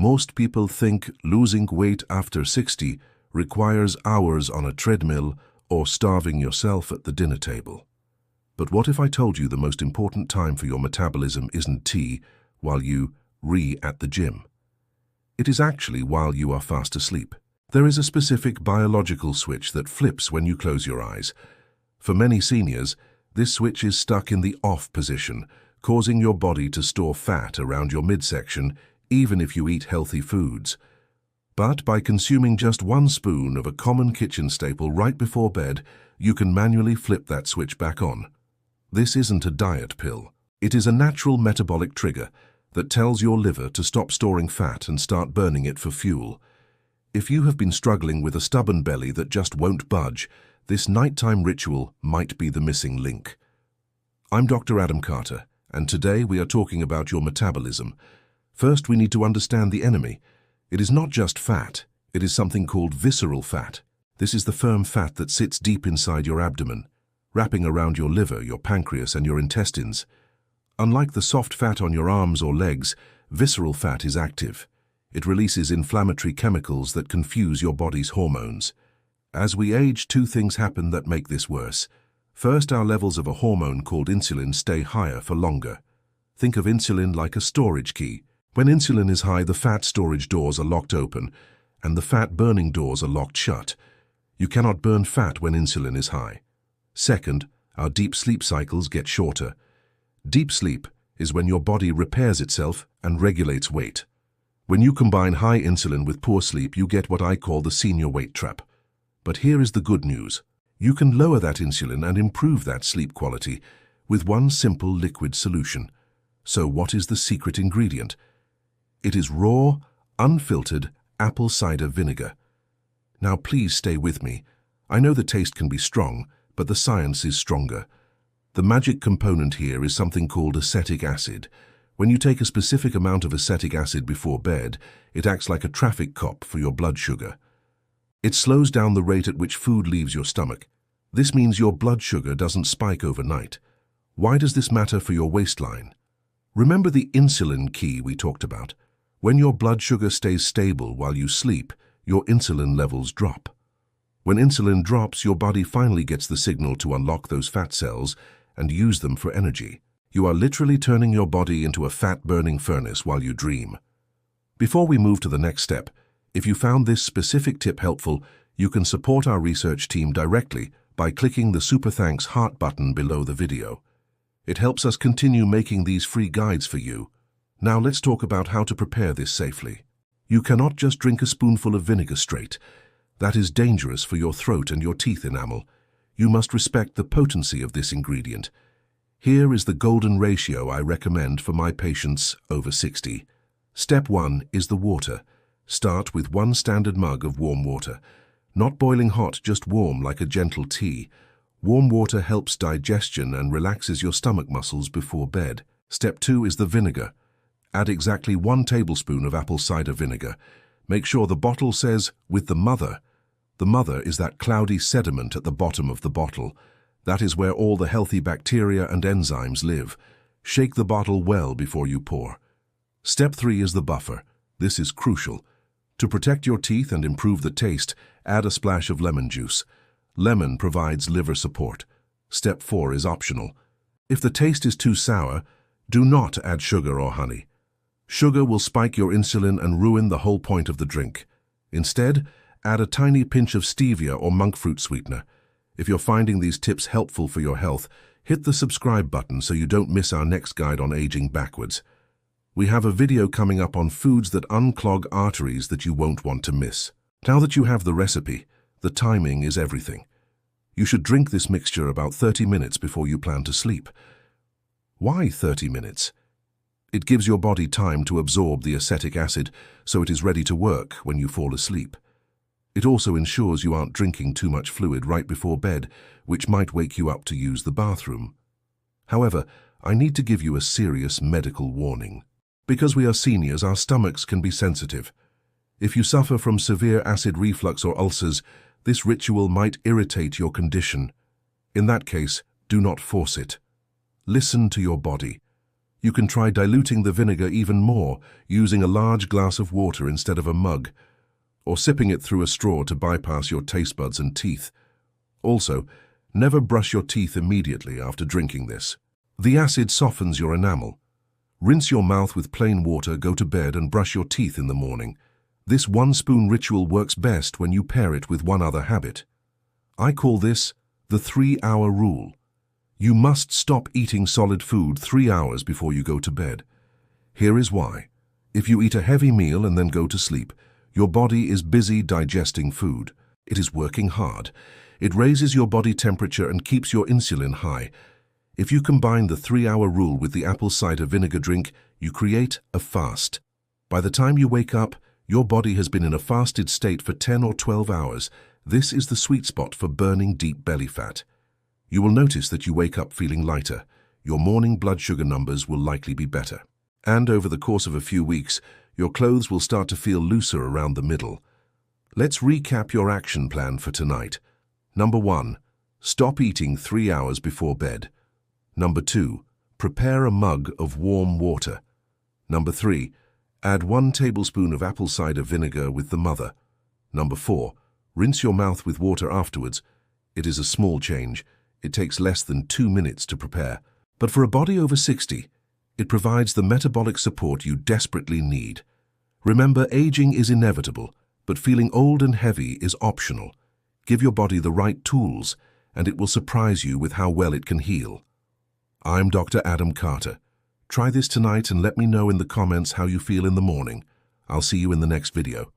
Most people think losing weight after 60 requires hours on a treadmill or starving yourself at the dinner table. But what if I told you the most important time for your metabolism isn't tea while you at the gym? It is actually while you are fast asleep. There is a specific biological switch that flips when you close your eyes. For many seniors, this switch is stuck in the off position, causing your body to store fat around your midsection even if you eat healthy foods. But by consuming just 1 spoon of a common kitchen staple right before bed, you can manually flip that switch back on. This isn't a diet pill. It is a natural metabolic trigger that tells your liver to stop storing fat and start burning it for fuel. If you have been struggling with a stubborn belly that just won't budge, this nighttime ritual might be the missing link. I'm Dr. Adam Carter, and today we are talking about your metabolism. First, we need to understand the enemy. It is not just fat, it is something called visceral fat. This is the firm fat that sits deep inside your abdomen, wrapping around your liver, your pancreas, and your intestines. Unlike the soft fat on your arms or legs, visceral fat is active. It releases inflammatory chemicals that confuse your body's hormones. As we age, 2 things happen that make this worse. First, our levels of a hormone called insulin stay higher for longer. Think of insulin like a storage key. When insulin is high, the fat storage doors are locked open, and the fat burning doors are locked shut. You cannot burn fat when insulin is high. Second, our deep sleep cycles get shorter. Deep sleep is when your body repairs itself and regulates weight. When you combine high insulin with poor sleep, you get what I call the senior weight trap. But here is the good news. You can lower that insulin and improve that sleep quality with one simple liquid solution. So what is the secret ingredient? It is raw, unfiltered apple cider vinegar. Now please stay with me. I know the taste can be strong, but the science is stronger. The magic component here is something called acetic acid. When you take a specific amount of acetic acid before bed, it acts like a traffic cop for your blood sugar. It slows down the rate at which food leaves your stomach. This means your blood sugar doesn't spike overnight. Why does this matter for your waistline? Remember the insulin key we talked about? When your blood sugar stays stable while you sleep, your insulin levels drop. When insulin drops, your body finally gets the signal to unlock those fat cells and use them for energy. You are literally turning your body into a fat-burning furnace while you dream. Before we move to the next step, if you found this specific tip helpful, you can support our research team directly by clicking the Super Thanks heart button below the video. It helps us continue making these free guides for you. Now let's talk about how to prepare this safely. You cannot just drink a spoonful of vinegar straight. That is dangerous for your throat and your teeth enamel. You must respect the potency of this ingredient. Here is the golden ratio I recommend for my patients over 60. Step 1 is the water. Start with 1 standard mug of warm water. Not boiling hot, just warm like a gentle tea. Warm water helps digestion and relaxes your stomach muscles before bed. Step 2 is the vinegar. Add exactly 1 tablespoon of apple cider vinegar. Make sure the bottle says, "with the mother." The mother is that cloudy sediment at the bottom of the bottle. That is where all the healthy bacteria and enzymes live. Shake the bottle well before you pour. Step 3 is the buffer. This is crucial. To protect your teeth and improve the taste, add a splash of lemon juice. Lemon provides liver support. Step 4 is optional. If the taste is too sour, do not add sugar or honey. Sugar will spike your insulin and ruin the whole point of the drink. Instead, add a tiny pinch of stevia or monk fruit sweetener. If you're finding these tips helpful for your health, hit the subscribe button so you don't miss our next guide on aging backwards. We have a video coming up on foods that unclog arteries that you won't want to miss. Now that you have the recipe, the timing is everything. You should drink this mixture about 30 minutes before you plan to sleep. Why 30 minutes? It gives your body time to absorb the acetic acid so it is ready to work when you fall asleep. It also ensures you aren't drinking too much fluid right before bed, which might wake you up to use the bathroom. However, I need to give you a serious medical warning. Because we are seniors, our stomachs can be sensitive. If you suffer from severe acid reflux or ulcers, this ritual might irritate your condition. In that case, do not force it. Listen to your body. You can try diluting the vinegar even more, using a large glass of water instead of a mug, or sipping it through a straw to bypass your taste buds and teeth. Also, never brush your teeth immediately after drinking this. The acid softens your enamel. Rinse your mouth with plain water, go to bed, and brush your teeth in the morning. This 1-spoon ritual works best when you pair it with one other habit. I call this the 3-hour rule. You must stop eating solid food 3 hours before you go to bed. Here is why. If you eat a heavy meal and then go to sleep, your body is busy digesting food. It is working hard. It raises your body temperature and keeps your insulin high. If you combine the 3-hour rule with the apple cider vinegar drink, you create a fast. By the time you wake up, your body has been in a fasted state for 10 or 12 hours. This is the sweet spot for burning deep belly fat. You will notice that you wake up feeling lighter. Your morning blood sugar numbers will likely be better. And over the course of a few weeks, your clothes will start to feel looser around the middle. Let's recap your action plan for tonight. Number 1. Stop eating 3 hours before bed. Number 2. Prepare a mug of warm water. Number 3. Add 1 tablespoon of apple cider vinegar with the mother. Number 4. Rinse your mouth with water afterwards. It is a small change. It takes less than 2 minutes to prepare. But for a body over 60, it provides the metabolic support you desperately need. Remember, aging is inevitable, but feeling old and heavy is optional. Give your body the right tools, and it will surprise you with how well it can heal. I'm Dr. Adam Carter. Try this tonight and let me know in the comments how you feel in the morning. I'll see you in the next video.